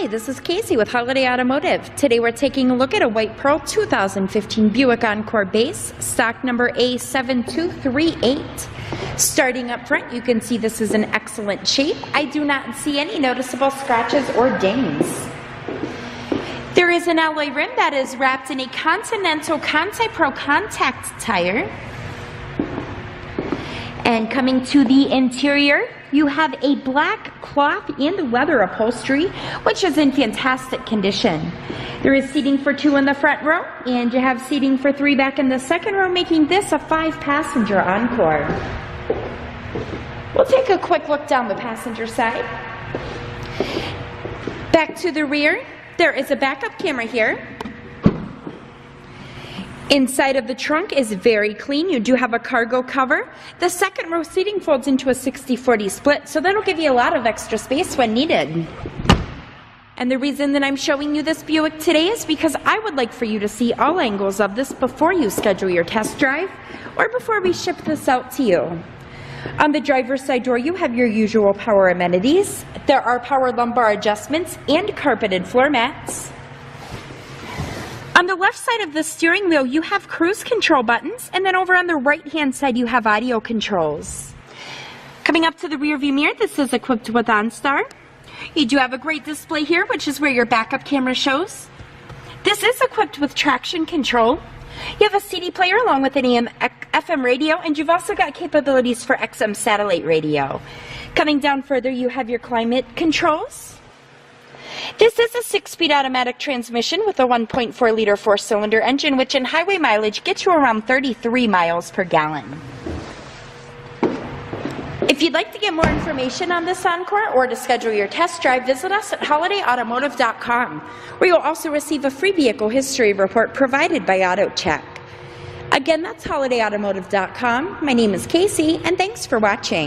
Hi, this is Casey with Holiday Automotive. Today we're taking a look at a White Pearl 2015 Buick Encore base, stock number A7238. Starting up front, you can see this is in excellent shape. I do not see any noticeable scratches or dings. There is an alloy rim that is wrapped in a Continental Conti Pro contact tire. And coming to the interior, you have a black cloth and leather upholstery, which is in fantastic condition. There is seating for 2 in the front row, and you have seating for 3 back in the second row, making this a 5-passenger Encore. We'll take a quick look down the passenger side. Back to the rear, there is a backup camera here. Inside of the trunk is very clean. You do have a cargo cover. The second row seating folds into a 60-40 split, so that'll give you a lot of extra space when needed. And the reason that I'm showing you this Buick today is because I would like for you to see all angles of this before you schedule your test drive or before we ship this out to you. On the driver's side door, you have your usual power amenities. There are power lumbar adjustments and carpeted floor mats. On the left side of the steering wheel, you have cruise control buttons, and then over on the right-hand side, you have audio controls. Coming up to the rear view mirror, this is equipped with OnStar. You do have a great display here, which is where your backup camera shows. This is equipped with traction control. You have a CD player along with an AM FM radio, and you've also got capabilities for XM satellite radio. Coming down further, you have your climate controls. This is a 6-speed automatic transmission with a 1.4-liter 4-cylinder engine, which in highway mileage gets you around 33 miles per gallon. If you'd like to get more information on this Encore or to schedule your test drive, visit us at holidayautomotive.com, where you'll also receive a free vehicle history report provided by AutoCheck. Again, that's holidayautomotive.com. My name is Casey, and thanks for watching.